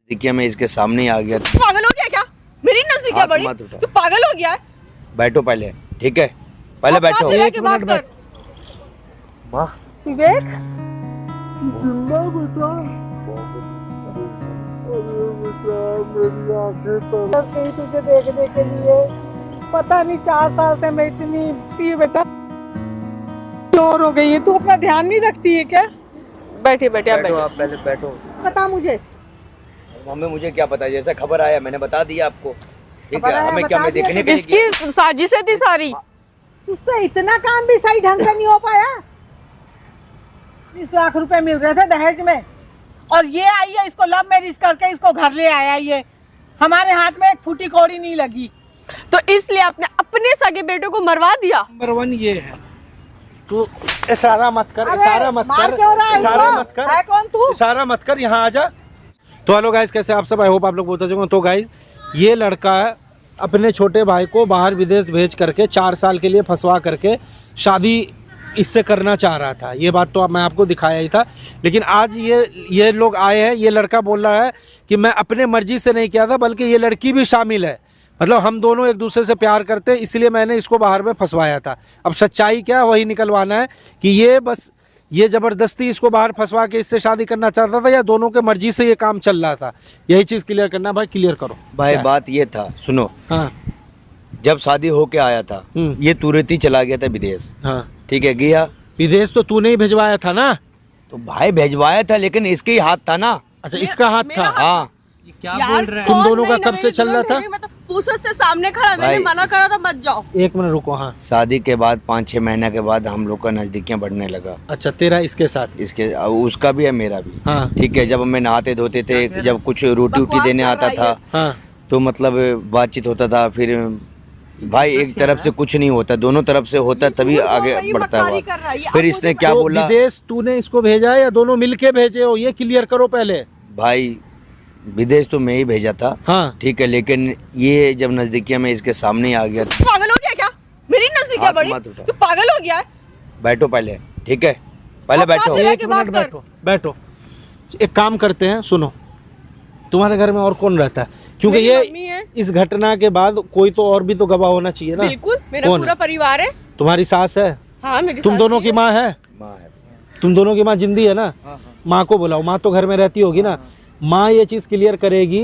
देखिए मैं इसके सामने ही आ गया था। पागल हो गया क्या? मेरी नजदीकियां बड़ी, तू पागल हो गया है? बैठो पहले, ठीक है, पहले बैठो। एक बात कर। माँ विवेक जिंदा बेटा, अरे बेटा मेरी आंखें तरस गई तुझे देखने के लिए। पता नहीं 4 साल से मैं इतनी सी बेटा चोर हो गई है। तू अपना ध्यान नहीं रखती है क्या? बैठे बैठे आप बैठो, बैठे। आप पहले बैठो। बता मुझे। मम्मी मुझे क्या पता, जैसा खबर आया मैंने बता दिया आपको, ठीक खबर है। आया, हमें क्या, बता मैं दिया देखने के लिए किया। इसकी साजिशें थी सारी। तुझसे इतना काम भी सही ढंग से नहीं हो पाया। 20 लाख रुपए मिल रहे थे दहेज में, और ये आई है इसको लव मैरिज करके इसको घर ले आया। ये हमारे हाथ में एक फूटी कौड़ी नहीं लगी। तो इसलिए आपने अपने सगे बेटे को मरवा दिया। नंबर 1 ये है, तू इशारा मत कर, अरे, इशारा मत मार कर, क्यों रहा है इशारा इसको? मत कर, है कौन तू? इशारा मत कर, यहाँ आ जा। तो हेलो गाइस, कैसे आप सब? आई होप आप लोग बहुत अच्छे होंगे। तो गाइस ये लड़का अपने छोटे भाई को बाहर विदेश भेज करके 4 साल के लिए फंसवा करके शादी इससे करना चाह रहा था। ये बात तो अब मैं आपको दिखाया ही था, लेकिन आज ये लोग आए हैं। ये लड़का बोल रहा है कि मैं अपने मर्जी से नहीं किया था, बल्कि ये लड़की भी शामिल है। मतलब हम दोनों एक दूसरे से प्यार करते हैं, इसलिए मैंने इसको बाहर में फंसवाया था। अब सच्चाई क्या है वही निकलवाना है कि ये ज़बरदस्ती इसको बाहर फंसवा के इससे शादी करना चाहता था, या दोनों के मर्जी से ये काम चल रहा था। यही चीज़ क्लियर करना भाई, क्लियर करो भाई बात ये था, सुनो, हाँ जब शादी होके आया था ये तुरंत ही चला गया था विदेश, हाँ। ठीक है, गया विदेश तो तूने ही भिजवाया था ना? तो भाई भेजवाया था, लेकिन इसके ही हाथ था ना। अच्छा, इसका हाथ था। हाँ क्या बोल रहे हैं तुम दोनों का? कब से चल रहा था? मतलब पूछो से सामने खड़ा, मैंने भाई, मना करा था मत जाओ। 1 मिनट रुको। हाँ, शादी के बाद 5-6 महीने के बाद हम लोग का नजदीकियां बढ़ने लगा। अच्छा, तेरा इसके साथ? इसके उसका भी है, मेरा भी। हाँ ठीक है, जब हमें नहाते धोते थे, जब कुछ रोटी वोटी देने आता था, हाँ। तो मतलब बातचीत होता था। फिर भाई एक तरफ से कुछ नहीं होता, दोनों तरफ से होता तभी आगे बढ़ता है बात। फिर इसने क्या तो बोला, विदेश तूने इसको भेजा है या दोनों मिलके भेजे हो? ये क्लियर करो पहले। भाई विदेश तो मैं ही भेजा था, हाँ। ठीक है, लेकिन ये जब नजदीकियां में इसके सामने ही आ गया था। पागल हो गया क्या? मेरी नजदीकियां हाथ बड़ी, मत उठा। तू पागल हो गया है? बैठो पहले, ठीक है, पहले बैठो। तेरा 1 की बात मिनट कर। बैठो, बैठो। एक काम करते हैं, सुनो, तुम्हारे घर में और कौन रहता है? क्योंकि मेरी मम्मी ये है। इस घटना के बाद कोई तो और भी तो गवाह होना चाहिए ना। बिल्कुल, मेरा कौन पूरा है? परिवार है। तुम्हारी सास है? हाँ, मेरी तुम सास दोनों भी की है। माँ है? माँ है। तुम दोनों की माँ जिंदी है ना? माँ को बुलाओ, माँ तो घर में रहती होगी ना। माँ ये चीज क्लियर करेगी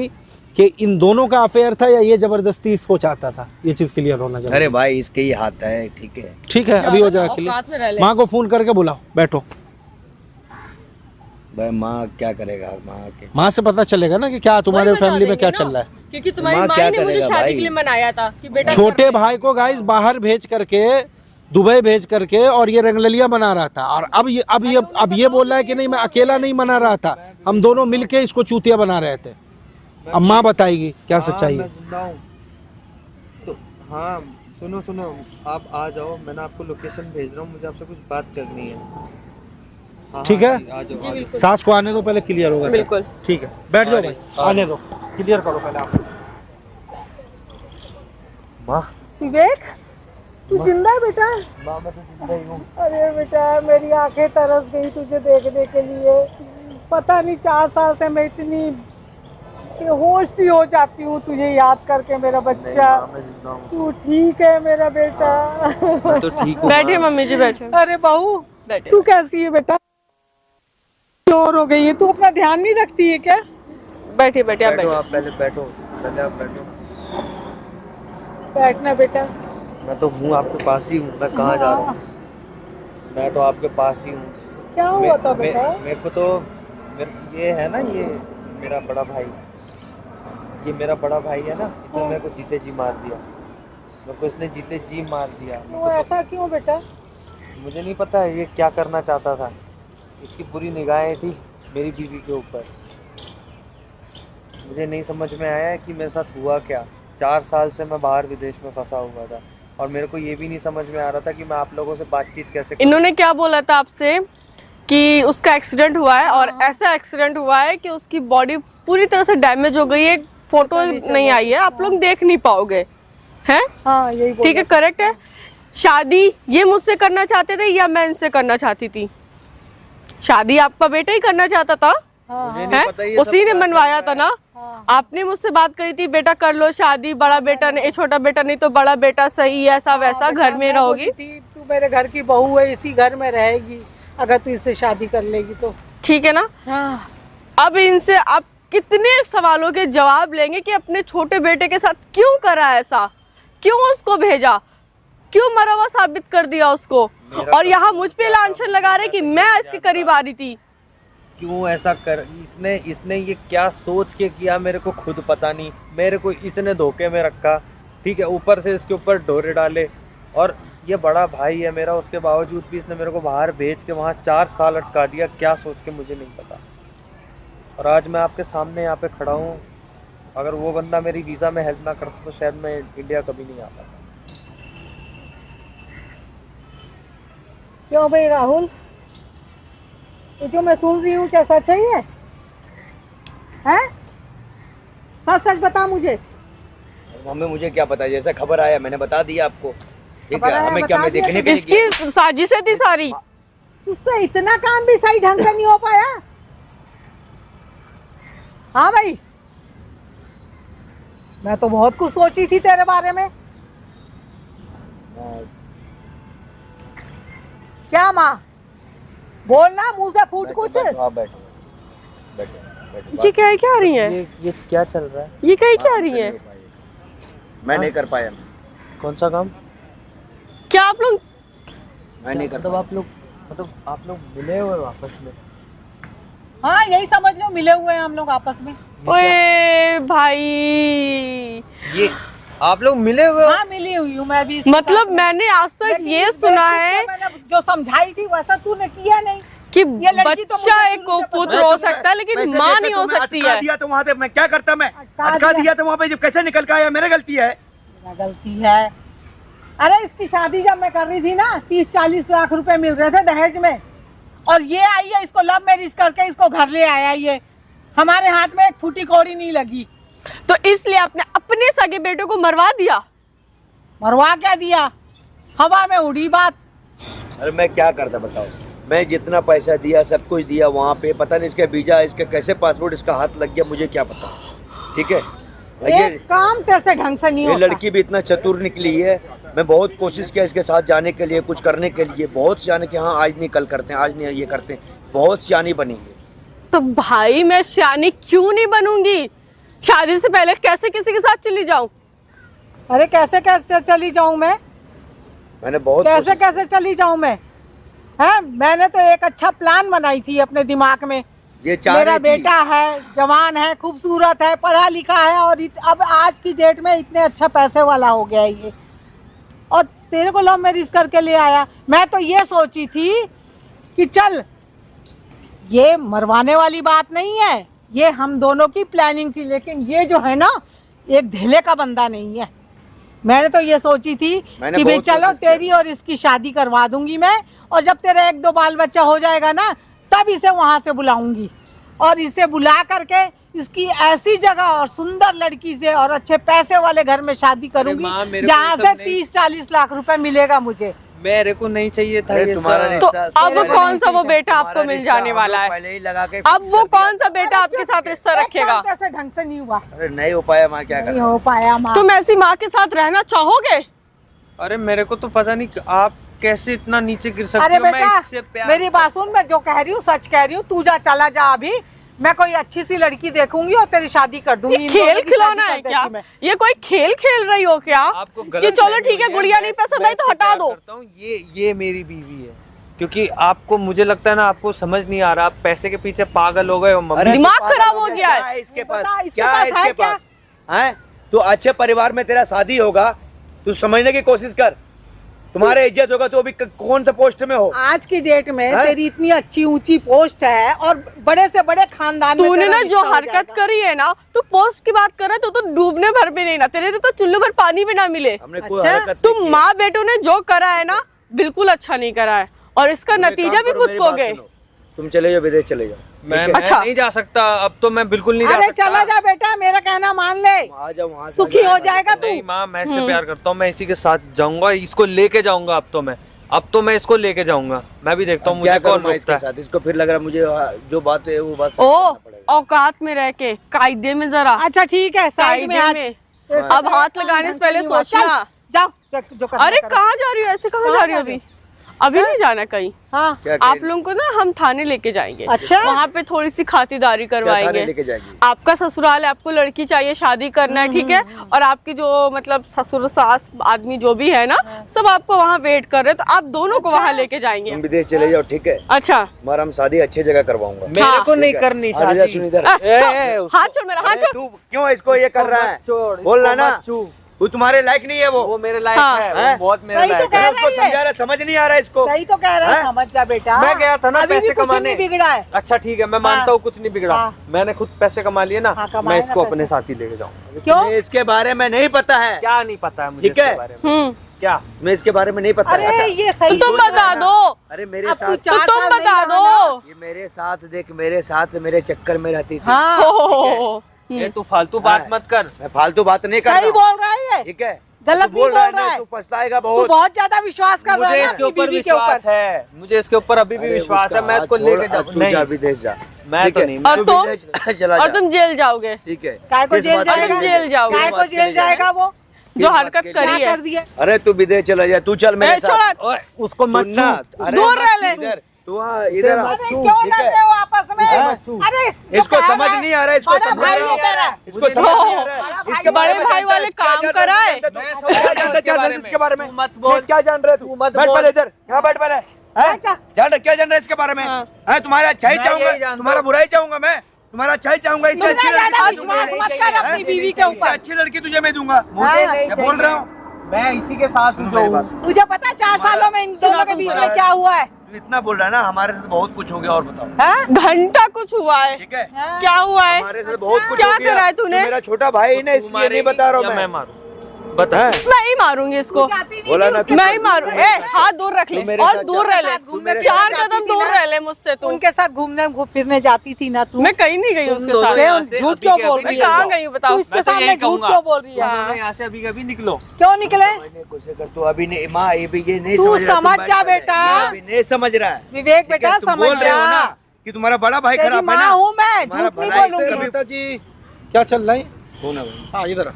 कि इन दोनों का अफेयर था या ये जबरदस्ती इसको चाहता था। ये चीज क्लियर होना चाहिए। अरे भाई इसके ही हाथ है, ठीक है। ठीक है, अभी हो जाएगा औकात में रह क्लियर। ले। माँ को फोन करके बुलाओ, बैठो। भाई माँ क्या करेगा, माँ के माँ से पता चलेगा ना कि क्या तुम्हारे वही बता फैमिली में क्या देंगे चल ना, रहा है। क्योंकि तुम्हारी माँ माँ क्या ने मुझे करेगा शादी भाई? के लिए मनाया था कि बेटा छोटे भाई को गाइस बाहर भेज करके, दुबई भेज करके, और ये रंगललिया बना रहा था। और अब ये बोल रहा है कि नहीं, मैं अकेला नहीं मना रहा था, हम दोनों मिलके इसको चूतिया बना रहे थे। अब माँ बताएगी क्या सच्चाई है। तो हाँ, सुनो, आप आ जाओ, मैंने आपको लोकेशन भेज रहा हूँ, मुझे आपसे कुछ बात करनी है। हाँ, ठीक है, आ जाओ, आ जाओ। सास को आने दो, पहले क्लियर होगा। बिल्कुल। ठीक है, बैठ जाओ भाई, आने दो, क्लियर करो पहले आप। माँ, विवेक तू जिंदा है बेटा? माँ मैं तो जिंदा ही हूँ। अरे बेटा मेरी आंखें तरस गई तुझे देखने के लिए। पता नहीं 4 साल से मैं इतनी बेहोश सी हो जाती हूँ तुझे याद करके मेरा बच्चा। माँ मैं जिंदा हूँ। तू ठीक है मेरा बेटा? मैं तो ठीक हूँ। बैठे मम्मी जी, बैठे अरे बहू बैठे। तू कैसी है बेटा? चोर हो गई है। तू अपना ध्यान नहीं रखती है क्या? बैठे बैठे आप बैठो, बैठे। आप पहले बैठो, पहले आप बैठो। बैठना बेटा। मैं तो हूँ आपके पास ही हूँ, मैं कहाँ जा रहा हूँ? मैं तो आपके पास ही हूँ। क्या हुआ था बेटा? मेरे को तो ये है ना, ये मेरा बड़ा भाई, ये मेरा बड़ा भाई है ना, इसने मेरे को जीते जी मार दिया। मेरे को इसने जीते जी मार दिया। वो ऐसा क्यों बेटा? मुझे नहीं पता ये क्या करना चाहता था। इसकी बुरी निगाहें थी मेरी बीवी के ऊपर। मुझे नहीं समझ में आया कि मेरे साथ हुआ क्या। 4 साल से मैं बाहर विदेश में फंसा हुआ था, और मेरे को ये भी नहीं समझ में आ रहा था कि मैं आप लोगों से बातचीत कैसे करूं। इन्होंने क्या बोला था आपसे कि उसका एक्सीडेंट हुआ है, और ऐसा एक्सीडेंट हुआ है कि उसकी बॉडी पूरी तरह से डैमेज हो गई है। फोटो नहीं आई है, आप लोग देख नहीं पाओगे, हैं? हाँ यही ठीक है, करेक्ट है। शादी ये मुझसे करना चाहते थे या मैं इनसे करना चाहती थी? शादी आपका बेटा ही करना चाहता था, मुझे नहीं पता हैं? ये उसी सब ने क्या मनवाया चल था रहा ना। आपने मुझसे बात करी थी बेटा कर लो शादी, बड़ा बेटा नहीं, छोटा बेटा नहीं तो बड़ा बेटा सही, ऐसा वैसा घर में रहोगी। तू मेरे घर की बहू है, इसी घर में रहेगी, अगर तू इससे शादी कर लेगी तो ठीक है ना। हाँ। अब इनसे आप कितने सवालों के जवाब लेंगे कि अपने छोटे बेटे के साथ क्यों करा ऐसा, क्यों उसको भेजा, क्यों मरा हुआ साबित कर दिया उसको, और यहाँ मुझ पे लांछन लगा रहे कि मैं इसके करीब आ रही थी। क्यों ऐसा कर, इसने ये क्या सोच के किया मेरे को खुद पता नहीं। मेरे को इसने धोखे में रखा, ठीक है, ऊपर से इसके ऊपर डोरे डाले, और ये बड़ा भाई है मेरा, उसके बावजूद भी इसने मेरे को बाहर भेज के वहाँ 4 साल अटका दिया। क्या सोच के मुझे नहीं पता। और आज मैं आपके सामने यहाँ पे खड़ा हूँ। अगर वो बंदा मेरी वीज़ा में हेल्प ना करता तो शायद मैं इंडिया कभी नहीं आता। क्यों भाई राहुल, ये जो मैं सुन रही हूँ क्या सच है ये? हैं? सच सच बता मुझे। मम्मी मुझे क्या पता, जैसा खबर आया मैंने बता दिया आपको, ठीक है। हमें क्या, मैं देखने के लिए इसकी साजिशें थी सारी। तुझसे इतना काम भी सही ढंग से नहीं हो पाया। हाँ भाई, मैं तो बहुत कुछ सोची थी तेरे बारे में। क्या माँ? बोलना मुंह से फूट कुछ। आप बैठो। ये क्या क्या रही है? ये क्या चल रहा है? ये क्या रही है? मैं नहीं कर पाया। कौन सा काम? क्या आप लोग, मैं नहीं कर मतलब आप लोग मिले हुए आपस में? हाँ यही समझ लो, मिले हुए हैं हम लोग आपस में। ओए भाई, ये आप लोग मिले हुए? हाँ मिली हुई हूँ मैं भी इसके मतलब साथ। मैंने आज तक लेकिन ये सुना है मैंने जो समझाई थी वैसा तूने किया नहीं। कि ये लड़की तो बच्चा मुझे एक शुरू से पुत्र पता हो सकता है लेकिन माँ नहीं हो सकती है। दिया तो वहाँ पे मैं क्या करता, मैं अटका अटका दिया। दिया तो वहाँ पे जब कैसे निकल के आया, मेरी गलती है। मेरा गलती है। अरे इसकी शादी जब मैं कर रही थी ना, 30-40 लाख रुपए मिल रहे थे दहेज में, और ये आई है, इसको लव मैरिज करके इसको घर ले आया। ये हमारे हाथ में एक फूटी कौड़ी नहीं लगी, तो इसलिए आपने अपने सगे बेटे को मरवा दिया। मरवा क्या दिया, हवा में उड़ी बात। अरे मैं क्या करता बताओ, मैं जितना पैसा दिया सब कुछ दिया वहाँ पे, पता नहीं इसका वीजा, इसका कैसे पासपोर्ट इसका हाथ लग गया, मुझे क्या पता, ठीक है। एक काम कैसे ढंग से नहीं ये होता। लड़की भी इतना चतुर निकली है। मैं बहुत कोशिश किया इसके साथ जाने के लिए, कुछ करने के लिए, बहुत जाने के, हाँ आज नहीं कल करते हैं, आज नहीं ये करते हैं, बहुत सियानी बनी है। तो भाई मैं सियानी क्यों नहीं बनूंगी? शादी से पहले कैसे किसी के साथ चली जाऊं? अरे कैसे कैसे चली जाऊं मैं? मैंने बहुत कैसे कैसे चली जाऊं मैं? हैं? मैंने तो एक अच्छा प्लान बनाई थी अपने दिमाग में। ये चाह मेरा रही थी। बेटा है, जवान है, खूबसूरत है, पढ़ा लिखा है, और अब आज की डेट में इतने अच्छा पैसे वाला हो गया है ये, और तेरे को लव मैरिज करके ले आया। मैं तो ये सोची थी कि चल ये मरवाने वाली बात नहीं है, ये हम दोनों की प्लानिंग थी, लेकिन ये जो है ना एक धेले का बंदा नहीं है। मैंने तो ये सोची थी कि भाई चलो तेरी और इसकी शादी करवा दूंगी मैं, और जब तेरा 1-2 बाल बच्चा हो जाएगा ना तब इसे वहां से बुलाऊंगी, और इसे बुला करके इसकी ऐसी जगह और सुंदर लड़की से और अच्छे पैसे वाले घर में शादी करूंगी जहाँ से 30-40 लाख रुपए मिलेगा मुझे। मेरे को नहीं चाहिए था ये तुम्हारा सब। तो रिश्ता अब कौन सा वो बेटा आपको मिल जाने वाला है? पहले ही लगा के अब वो कौन सा बेटा आपके साथ रिश्ता रखेगा? कैसे ढंग से नहीं हुआ, अरे नहीं हो पाया, माँ क्या नहीं कर। हो पाया माँ। तुम ऐसी माँ के साथ रहना चाहोगे? अरे मेरे को तो पता नहीं आप कैसे इतना नीचे गिर सकते अरे हो। मैं बेटा इससे प्यार मेरी बात सुन, मैं जो कह रही हूँ सच कह रही हूँ। तू जा, चला जा अभी, मैं कोई अच्छी सी लड़की देखूंगी और तेरी शादी कर दूंगी। ये इन दोनों खेल की खिलौना शादी है कर क्या? देती मैं। ये कोई खेल खेल रही हो क्या? आपको कि गलत चलो फहमी ठीक है हुई गुड़िया नहीं मैं पसंद आई तो इससे हटा प्यार दो। करता हूँ। ये मेरी बीवी है, क्योंकि आपको, मुझे लगता है ना आपको समझ नहीं आ रहा, आप पैसे के पीछे पागल हो गए हो। मम्मी दिमाग खराब हो गया क्या है। है इसके बता, पास, इसके क्या पास है है इसके क्या? पास? हैं? तू अच्छे परिवार में तेरा शादी होगा, तू समझने की कोशिश कर, तुम्हारे इज्जत होगा। तो अभी कौन सा पोस्ट में हो? आज की डेट में हैं? तेरी इतनी अच्छी ऊंची पोस्ट है और बड़े से बड़े खानदान में तूने तेरा ना जो रिश्ता हो हरकत जाएगा। करी है ना, तू पोस्ट की बात कर रहा है तो डूबने भर भी नहीं ना, तेरे तो चुल्लू भर पानी भी ना मिले। हमने कोई अच्छा, हरकत नहीं तुम की। माँ बेटों ने जो करा है ना बिल्कुल अच्छा नहीं करा है, और इसका तुम एक नतीजा काम भी करो, मेरी बात भुगतोगे। सुनो। तुम चले जाओ, विदेश चले जाओ। मैं अच्छा। नहीं जा सकता अब तो, मैं बिल्कुल नहीं जा अरे सकता। चला जा बेटा, मेरा कहना मान ले, आ जाओ वहाँ से, सुखी आ जाओ। हो जाएगा तू। नहीं माँ, मैं इससे प्यार करता हूँ, मैं इसी के साथ जाऊंगा, इसको लेके जाऊंगा अब तो मैं। अब तो मैं इसको लेके जाऊंगा, मैं भी देखता हूँ क्या मुझे कौन करूं मैं रोकता इसके है। साथ? इसको फिर लग रहा है मुझे जो बात है वो बात सच ओ करना पड़ेगा। औकात में रह के कायदे में जरा, अच्छा ठीक है, साइड में कायदे में। अब हाथ लगाने से पहले सोचना। जाओ जो करना अरे करो। कहाँ जा रही हो, ऐसे कहाँ जा रही हो? अभी नहीं जाना कहीं। हाँ क्या आप लोगों को ना हम थाने लेके जाएंगे। अच्छा। वहाँ पे थोड़ी सी खातिरदारी क्या थाने करवाएंगे। लेके जाएगी? आपका ससुराल है, आपको लड़की चाहिए, शादी करना है, ठीक है। और आपकी जो मतलब ससुर सास आदमी जो भी है ना, सब आपको वहाँ वेट कर रहे हैं, तो आप दोनों को वहाँ लेके जाएंगे। तुम विदेश चले जाओ, ठीक है, अच्छा मगर हम शादी अच्छी जगह करवाऊंगा। मेरे को नहीं ठीक है? करनी और इधर शादी। सुन इधर। हाथ छोड़ मेरा, हाथ अरे छोड़। तू क्यों इसको ये कर रहा है? बोल रहा ना, वो तुम्हारे लायक नहीं है वो मेरे लायक हाँ। है, हैं? वो बहुत मेरे सही तो लायक कह है। मैं उसको रही है। समझा रहा, समझ नहीं आ रहा इसको। सही तो कह रहा है, हैं? समझ जा बेटा। मैं गया था ना अभी भी पैसे कुछ कमाने। नहीं बिगड़ा है। अच्छा ठीक है, मैं मानता हूँ कुछ नहीं बिगड़ा, हाँ। मैंने खुद पैसे कमा लिए ना, हाँ, कमाए मैं ना इसको अपने पैसे। साथ ही लेके जाऊंगा। क्यों? तुम्हें इसके बारे में नहीं पता है। क्या नहीं पता है मुझे ठीक है? इसके बारे में? क्या मैं इसके बारे में नहीं पता अरे है। अच्छा, ये तो सही तुम सोच रहा बता है ना। दो। अरे मेरे अब तू साथ, तो 4 तुम साल नहीं बता रहा दो। ना। ये मेरे साथ देख, मेरे साथ मेरे चक्कर में रहती थी। हाँ हो ये तू फालतू बात मत कर। मैं फालतू बात नहीं कर सही रहा। बोल रहा है ये। ठीक है, गलत तू बोल नहीं रहा है बोल रहा ना, है। तू पछताएगा तू बहुत। बहुत ज्यादा विश्वास कर रहा मुझे है इसके अपनी ऊपर बीवी के विश्वास ऊपर। है, मुझे इसके ऊपर अभी भी अरे विश्वास है, उसका मैं हाथ इसको छोड़, लेके अब जाऊँ। तू नहीं जा विदेश जा। मैं ठीक तो है? नहीं, और तू तुम विदेश चला और जा। तुम जेल जाओगे। ठीक है, काय को किस जेल बात के लिए जाएगा? तुम जेल जाओगे। काय किस को बात के जेल लिए जाएगा वो? जो बात हरकत के लिए? करी क्या है। कर दिया? अरे तू विदेश चला जा, तू चल मेरे ए, साथ। छोड़। उसको मत सुनना, छू। अरे दूर मत रह ले। छू इधर, तू वहाँ इधर आ। अरे ठीक क्यों है? लड़ते हो आपस में? हाँ? अरे इसको समझ नहीं आ रहा है, इसको बड़ा समझ भाई नहीं है आ रहा है, तेरा। इसको समझ नहीं आ रहा बड़ा है। भाई इसके है। बारे बड़े में भाई जानता है, वाले क्या काम जानता है, कराए। जानता है तू? मैं क्या समझ रहा हूँ जानता है, क्या इसके जानता है बारे इसके बारे में? तू मत बोल। क्या जान रहा है तू? तू मत बैठ बोल। पहले इधर, यहाँ बैठ पहले। हैं? अच्छा। जान क्या जान रहा है इसके बारे में? हाँ। हैं, तुम्हारा अच्छा ही मैं चाहूंगा, यही जानता तुम्हारा हूँ। बुरा ही चाहूंगा मैं, तुम्हारा अच्छा ही चाहूंगा। इससे तुमने अच्छी लड़की ज्यादा तुझे विश्वास दूंगा। मत कर अपनी हैं? बीवी के इससे ऊपर। अच्छी लड़की तुझे मैं दूंगा। मुझे हाँ। नहीं मैं बोल चाहिए। रहा हूँ, मैं इसी के साथ हूँ सुनो जो मेरी हूँ। बात सुनो। तुझे पता है 4 सालों में इन दोनों के बीच में क्या हुआ है? तू इतना बोल रहा है ना, हमारे साथ बहुत कुछ हो गया, और बताओ। हाँ? घंटा कुछ हुआ है। ठीक है, हाँ? क्या हुआ है? हमारे साथ बहुत कुछ क्या हो गया। करा है तूने? तू मेरा छोटा भाई है ना, तू इसलिए नहीं बता रहा या हूँ मैं मैं। मारूं? बता। हैं? मैं ही मारूंगी इसको। जाती नहीं बोला थी ना उसके मैं साथ ही मारू। घूमने। ए हाथ दूर रख ले तू मेरे और साथ दूर जा। रह ले। तू मेरे साथ 4 जाती कदम थी दूर ना? रह ले मुझसे तू। उनके साथ घूमने फिरने जाती थी ना तू? मैं कहीं नहीं गई उसके दोनों साथ। यहाँ क्यों से झूठ अभी क्यों के बोल अभी रही मैं है? कहाँ गई हूँ बताओ? तू इसके मैं तो सामने यही झूठ कहूंगा। क्यों बोल रही है? दोनों यहाँ से अभी कभी निकलो। क्यों निकले? समझने की कोशिश कर, तू अभी नहीं, माँ ये भी ये नहीं तू समझ रहा, समझ बैठ जा पहले। बेटा। ये अभी नहीं समझ रहा है। विवेक ठीक है, बेटा तुम समझ बोल रहे हो जा। ना कि तुम्हारा बड़ा भाई तेरी खराब है माँ ना। हूँ मैं, तुम्हारा झूठ नहीं भलाई बोलूंगी। कभी- कविता जी क्या चल रहा है? कौन है भाई? हाँ इधर आ।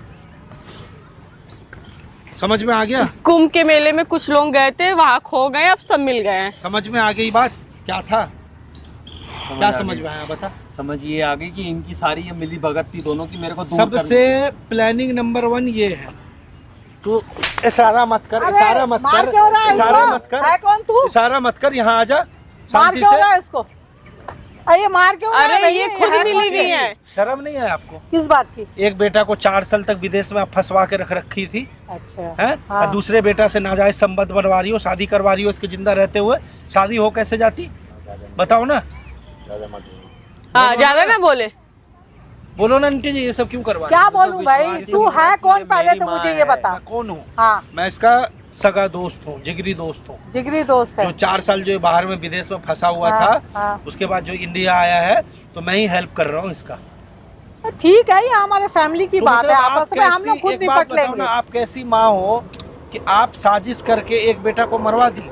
समझ में आ गया? कुंभ के मेले में कुछ लोग गए थे, वहाँ खो गए, अब सब मिल गए हैं। समझ में आ गई बात? क्या था? क्या समझ में आया बता? समझ ये आ गई कि इनकी सारी ये मिली भगत थी दोनों की, मेरे को दूर सबसे प्लानिंग नंबर 1 ये है। तू इशारा मत कर, अरे, इशारा मत मार कर, क्यों रहा है इशारा इसको? मत कर, है कौन तू? इशारा मत कर, यहाँ आ जा मार शांति क्यों रहा से। है इसको? अरे मार क्यों रहा है अरे भैया? ये खुद है मिली कौन? हुई है। शर्म नहीं है आपको? किस बात की? एक बेटा को 4 साल तक विदेश में फंसवा के रख रखी थी, अच्छा है? हाँ। और दूसरे बेटा से नाजायज संबंध बनवा रही हो, शादी करवा रही हो इसके जिंदा रहते हुए। शादी हो कैसे जाती? बताओ ना, हाँ ज्यादा ना बोले। बोलो ना आंटी जी, ये सब क्यों करवा रही क्या हो? बोलूं भाई? ये सब तू विश्वास है कौन? ये पहले मेरी तो माँ मुझे ये है। बता। मैं कौन हूँ? हाँ, मैं इसका सगा दोस्त हूँ, जिगरी दोस्त हूँ। जिगरी दोस्त है। जो 4 साल जो बाहर में विदेश में फंसा हुआ हाँ, था, हाँ। उसके बाद जो इंडिया आया है, तो मैं ही हेल्प कर रहा हूँ इसका। ठीक है, ये हमारे फैमिली की तो बात है, मतलब आप आपस में हम लोग कैसी- खुद एक बात निपट बताओ लेंगे। ना, आप कैसी माँ हो कि आप साजिश करके एक बेटा को मरवा दी?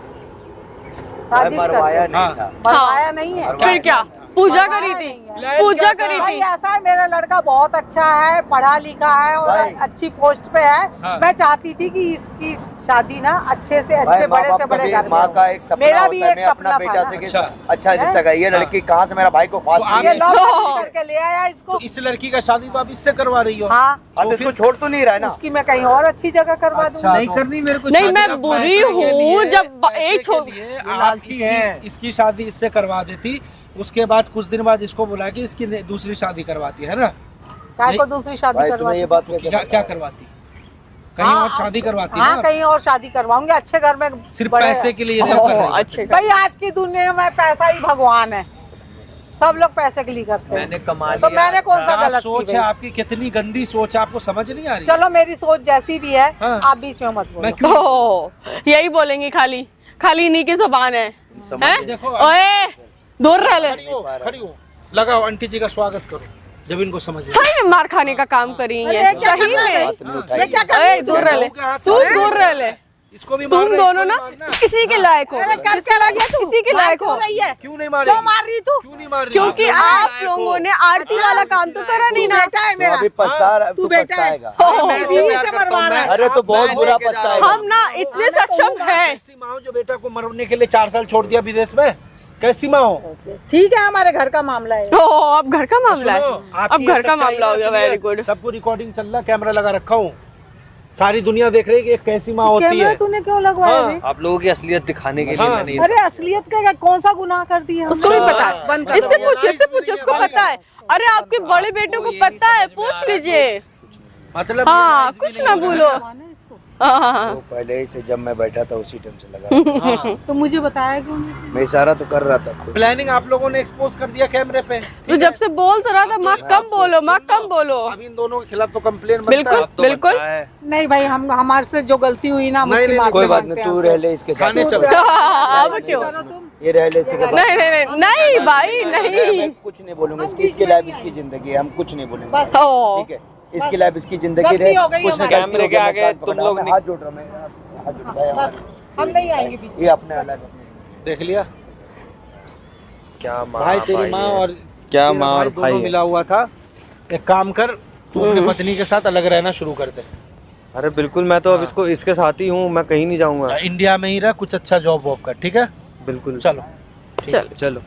साजिश मरवाया करके नहीं हाँ। था। मरवाया नहीं है। फिर क्या? पूजा करी मरवाया थी, नहीं है। पूजा करी भाई थी। ऐसा है, मेरा लड़का बहुत अच्छा है, पढ़ा लिखा है और भाई। अच्छी पोस्ट पे है। हाँ। मैं चाहती थी कि इसकी शादी ना अच्छे से भाई, अच्छे माँ बड़े बाप से का बड़े भी- घर में माँ हो। का एक सपना मेरा भी होता है, एक मैं अपना सपना बेटा था से ना। कि अच्छा। अच्छा रिश्ता का, ये लड़की कहाँ से मेरा भाई को फास्ट तो आप किया? ये लव इसको- मैरिज करके ले आया इसको। तो इस लड़की का शादी आप इससे करवा रही हो? हाँ, हाँ, तो इसको छोड़ तो नहीं रहा है ना। उसकी मैं कहीं और अच्छी जगह करवा अच्छा, दूंगी। नहीं करनी मेरे को नहीं, शादी। मैं अब बुरी पैसे के हूँ, लिए- जब पैसे एक के छो- लिए ये आप लालची हैं। इसकी शादी इससे करवा देती, उसके बाद कुछ दिन बाद इसको बुला के इसकी दूसरी शादी करवाती, है ना? काय को दूसरी शादी भाई करवा तुम्हें ये दूंगी? बात तो कैसे क्या पता क्या है? करवाती? कहीं हाँ, और शादी करवाती हाँ, ना? कहीं और शादी करवाऊंगे अच्छे घर में। सिर्फ बड़े- पैसे के लिए ये सब कर रही हो? अच्छे भाई आज की दुनिया में पैसा ही भगवान है, सब लोग पैसे के लिए करते मैंने हैं। कमा तो लिया। मैंने कौन सा क्या गलत सोच की है भाई? आपकी? कितनी गंदी सोच है, आपको समझ नहीं आ रही? चलो मेरी सोच जैसी भी है, हाँ। आप बीच में मत बोलो। मैं क्यों? ओ, यही बोलेंगी खाली, खाली इन्हीं की जुबान है। समझ हैं? गए। देखो, ओए दूर रह ले। खड़ी हो, लगाओ आंटी जी का स्वागत करो जब इनको समझ में। सही में मार खाने का काम करी अरे है, क्या सही कर रहा है? में। बात नहीं उठाई। ये क्या कर ओए रही है? दूर रह ले, तू दूर रह ले। इसको भी तुम मारना, दोनों इसको ना भी मारना। किसी के लायक हो, अरे कर क्या रही है तू? किसी के मार लायक क्यों हो, रही है? क्यों नहीं मार रही? क्यों मार रही तू? क्यों नहीं मार रही? क्योंकि आप लोगों ने आरती वाला काम तो करा नहीं ना। बेटा है तो मेरा, अभी पछता तू बेटा है। पछताएगा। हो। मैं इससे बीवी प्यार से करता हूं, मरवा रहा है। अरे तो बहुत मैं बुरा लेके जा रहा हूं। पछताएगा। हम ना इतने सक्षम हैं। कैसी माँ हो जो बेटा को मरने के लिए 4 साल छोड़ दिया विदेश में? कैसी माँ हो? ठीक है, हमारे घर का मामला है। ओ अब घर का मामला है, सुनो, अब आपकी घर ये का सच्चाई मामला हो ना गया। सुनिए, वेरी गुड। सबको रिकॉर्डिंग चल रहा, कैमरा लगा रखा हूँ, सारी दुनिया देख रही है कि ये कैसी माँ होती कैमरा है। तूने क्यों लगवाया हाँ। बे? आप लोगों की असलियत दिखाने के लिए हाँ। मैंने ये अरे असलियत का क्या, कौन सा गुनाह कर दिया उसको भी हमने? पता है, बंद कर इससे दो। पूछिए, इससे पूछिए, उसको पता है। अरे आपके बड़े बेटे को पता है, पूछ लीजिए। मतलब हाँ ये कुछ ना भूलो। माने इसको। हाँ तो पहले ही से जब मैं बैठा था उसी टाइम से लगा हाँ। तो मुझे बताया क्यों नहीं? मैं इशारा तो कर रहा था आपको। प्लानिंग आप लोगों ने एक्सपोज कर दिया कैमरे पे। तो जब से बोल तो रहा था माँ कम बोलो, माँ कम बोलो। अब इन दोनों के खिलाफ तो कंप्लेन बनता बिल्कुल है। बिल्कुल। नहीं भाई, हम हमारे से जो गलती हुई ना, हम नहीं, उसकी नहीं, माफी कोई बात मांगते नहीं, हैं तू आपसे। रह ले इसके साथ। खाने चलो। अब क्यों? करो तुम। ये रह ले इसके बाद। नहीं नहीं नहीं नहीं भाई मैं नहीं। कुछ नहीं बोलूंगा, इसके लाइफ इसकी जिंदगी है, हम कुछ नहीं बोलेंगे। बस। ओ ठीक है, इसके लाइफ इसकी जिंदगी गलती रहे। हो गई कुछ ना हमारी। गलती कैमरे हो के गई, मैं आगे कान तुम पकड़ा, लोग मैं नहीं- हाथ जोड़ रहा हूं, मैं हाथ जोड़ रहा हूं। बस हम नहीं आएंगे बीच में। ये अपने अलग देख लिया क्या माँ भाई, तेरी माँ और क्या तेरा माँ और दोनों भाई है। मिला हुआ था। एक काम कर, तू अपनी पत्नी के साथ अलग रहना शुरू कर दे। अरे बिल्कुल, मैं तो अब इसको इसके साथ ही हूँ, मैं कहीं नहीं जाऊंगा। इंडिया में ही रह, कुछ अच्छा जॉब वॉब कर, ठीक है? बिल्कुल चल चलो।